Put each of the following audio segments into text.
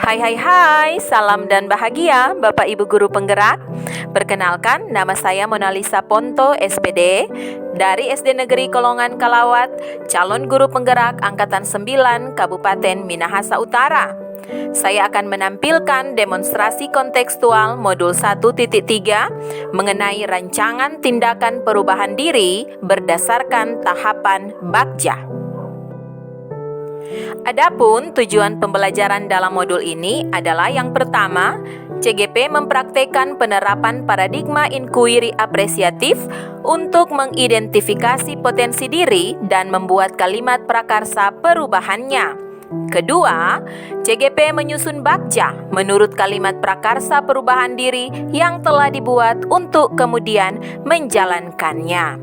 Hai, salam dan bahagia Bapak Ibu Guru Penggerak. Perkenalkan, nama saya Monalisa Ponto, SPD, dari SD Negeri Kolongan Kalawat, calon guru penggerak Angkatan 9 Kabupaten Minahasa Utara. Saya akan menampilkan demonstrasi kontekstual modul 1.3 mengenai rancangan tindakan perubahan diri berdasarkan tahapan Bagja. Adapun tujuan pembelajaran dalam modul ini adalah yang pertama, CGP mempraktekkan penerapan paradigma inquiry apresiatif untuk mengidentifikasi potensi diri dan membuat kalimat prakarsa perubahannya. Kedua, CGP menyusun Bagja menurut kalimat prakarsa perubahan diri yang telah dibuat untuk kemudian menjalankannya.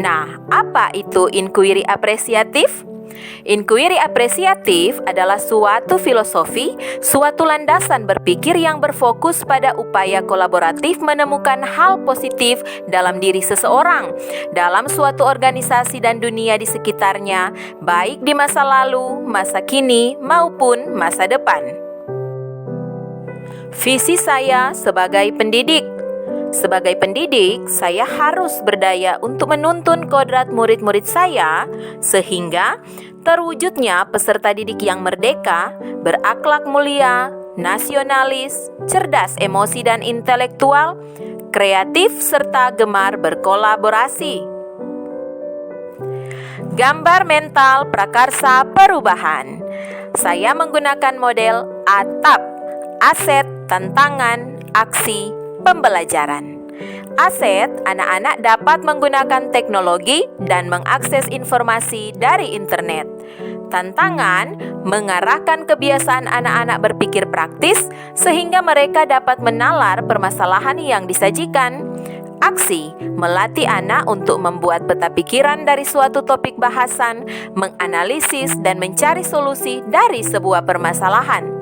Nah, apa itu inquiry apresiatif? Inquiry apresiatif adalah suatu filosofi, suatu landasan berpikir yang berfokus pada upaya kolaboratif menemukan hal positif dalam diri seseorang, dalam suatu organisasi dan dunia di sekitarnya, baik di masa lalu, masa kini, maupun masa depan. Visi saya sebagai pendidik. Sebagai pendidik, saya harus berdaya untuk menuntun kodrat murid-murid saya sehingga terwujudnya peserta didik yang merdeka, berakhlak mulia, nasionalis, cerdas emosi dan intelektual, kreatif serta gemar berkolaborasi. Gambar mental prakarsa perubahan. Saya menggunakan model ATAP, aset, tantangan, aksi, pembelajaran. Aset, anak-anak dapat menggunakan teknologi dan mengakses informasi dari internet. Tantangan, mengarahkan kebiasaan anak-anak berpikir praktis sehingga mereka dapat menalar permasalahan yang disajikan. Aksi, melatih anak untuk membuat peta pikiran dari suatu topik bahasan, menganalisis dan mencari solusi dari sebuah permasalahan.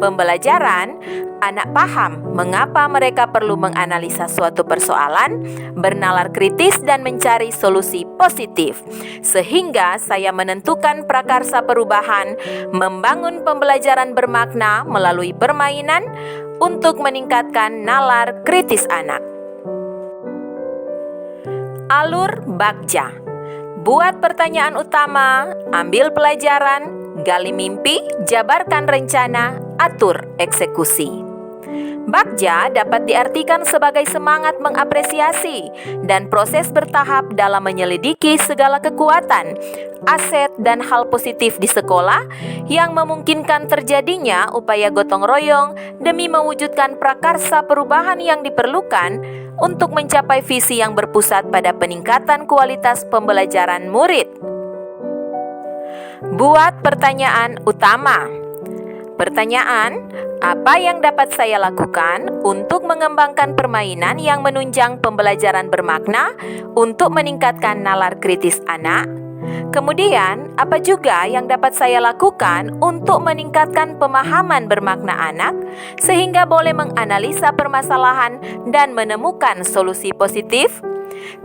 Pembelajaran, anak paham mengapa mereka perlu menganalisa suatu persoalan, bernalar kritis dan mencari solusi positif. Sehingga saya menentukan prakarsa perubahan, membangun pembelajaran bermakna melalui permainan untuk meningkatkan nalar kritis anak. Alur Bagja. Buat pertanyaan utama, ambil pelajaran, gali mimpi, jabarkan rencana, atur eksekusi. Bagja dapat diartikan sebagai semangat mengapresiasi dan proses bertahap dalam menyelidiki segala kekuatan, aset dan hal positif di sekolah yang memungkinkan terjadinya upaya gotong royong demi mewujudkan prakarsa perubahan yang diperlukan untuk mencapai visi yang berpusat pada peningkatan kualitas pembelajaran murid. Buat pertanyaan utama. Pertanyaan, apa yang dapat saya lakukan untuk mengembangkan permainan yang menunjang pembelajaran bermakna untuk meningkatkan nalar kritis anak? Kemudian, apa juga yang dapat saya lakukan untuk meningkatkan pemahaman bermakna anak sehingga boleh menganalisa permasalahan dan menemukan solusi positif?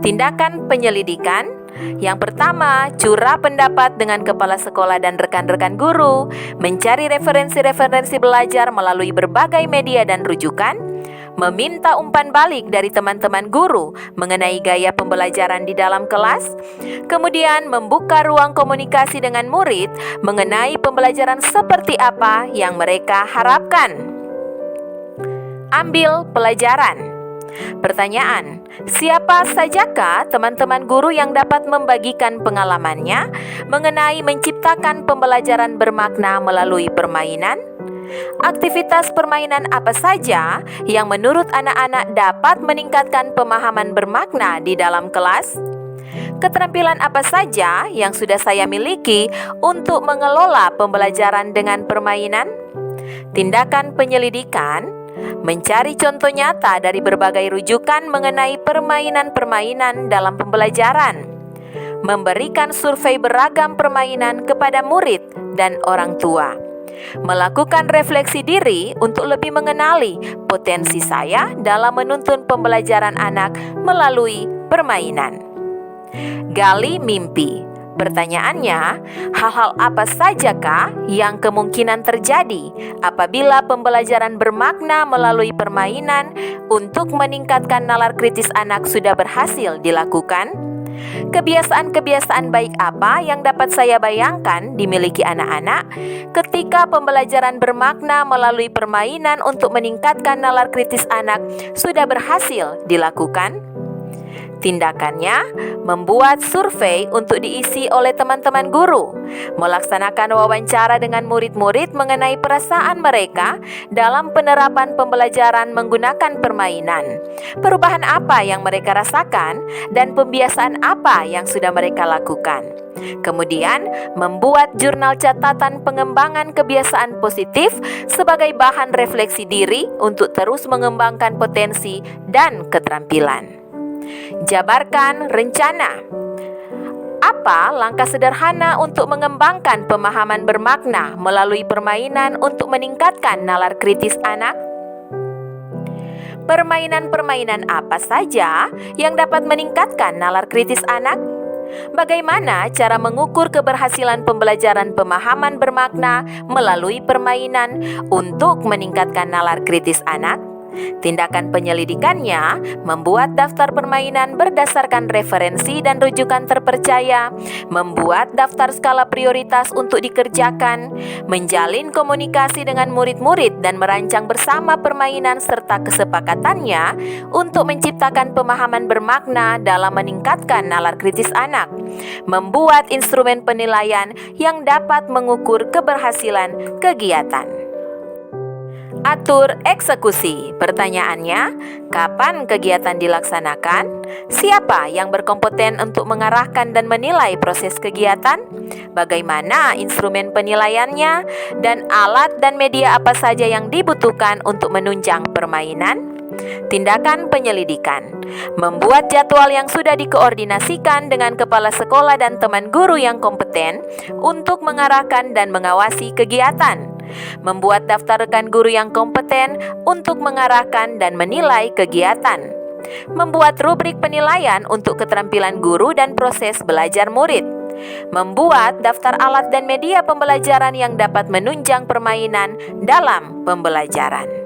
Tindakan penyelidikan. Yang pertama, curah pendapat dengan kepala sekolah dan rekan-rekan guru, mencari referensi-referensi belajar melalui berbagai media dan rujukan, meminta umpan balik dari teman-teman guru mengenai gaya pembelajaran di dalam kelas, kemudian membuka ruang komunikasi dengan murid mengenai pembelajaran seperti apa yang mereka harapkan. Ambil pelajaran. Pertanyaan, siapa sajakah teman-teman guru yang dapat membagikan pengalamannya mengenai menciptakan pembelajaran bermakna melalui permainan? Aktivitas permainan apa saja yang menurut anak-anak dapat meningkatkan pemahaman bermakna di dalam kelas? Keterampilan apa saja yang sudah saya miliki untuk mengelola pembelajaran dengan permainan? Tindakan penyelidikan. Mencari contoh nyata dari berbagai rujukan mengenai permainan-permainan dalam pembelajaran. Memberikan survei beragam permainan kepada murid dan orang tua. Melakukan refleksi diri untuk lebih mengenali potensi saya dalam menuntun pembelajaran anak melalui permainan. Gali mimpi. Pertanyaannya, hal-hal apa sajakah yang kemungkinan terjadi apabila pembelajaran bermakna melalui permainan untuk meningkatkan nalar kritis anak sudah berhasil dilakukan? Kebiasaan-kebiasaan baik apa yang dapat saya bayangkan dimiliki anak-anak ketika pembelajaran bermakna melalui permainan untuk meningkatkan nalar kritis anak sudah berhasil dilakukan? Tindakannya, membuat survei untuk diisi oleh teman-teman guru, melaksanakan wawancara dengan murid-murid mengenai perasaan mereka dalam penerapan pembelajaran menggunakan permainan, perubahan apa yang mereka rasakan, dan pembiasaan apa yang sudah mereka lakukan. Kemudian, membuat jurnal catatan pengembangan kebiasaan positif sebagai bahan refleksi diri untuk terus mengembangkan potensi dan keterampilan. Jabarkan rencana. Apa langkah sederhana untuk mengembangkan pemahaman bermakna melalui permainan untuk meningkatkan nalar kritis anak? Permainan-permainan apa saja yang dapat meningkatkan nalar kritis anak? Bagaimana cara mengukur keberhasilan pembelajaran pemahaman bermakna melalui permainan untuk meningkatkan nalar kritis anak? Tindakan penyelidikannya membuat daftar permainan berdasarkan referensi dan rujukan terpercaya, membuat daftar skala prioritas untuk dikerjakan, menjalin komunikasi dengan murid-murid dan merancang bersama permainan serta kesepakatannya untuk menciptakan pemahaman bermakna dalam meningkatkan nalar kritis anak, membuat instrumen penilaian yang dapat mengukur keberhasilan kegiatan. Atur eksekusi. Pertanyaannya, kapan kegiatan dilaksanakan? Siapa yang berkompeten untuk mengarahkan dan menilai proses kegiatan? Bagaimana instrumen penilaiannya? Dan alat dan media apa saja yang dibutuhkan untuk menunjang permainan? Tindakan penyelidikan. Membuat jadwal yang sudah dikoordinasikan dengan kepala sekolah dan teman guru yang kompeten untuk mengarahkan dan mengawasi kegiatan. Membuat daftar rekan guru yang kompeten untuk mengarahkan dan menilai kegiatan. Membuat rubrik penilaian untuk keterampilan guru dan proses belajar murid. Membuat daftar alat dan media pembelajaran yang dapat menunjang permainan dalam pembelajaran.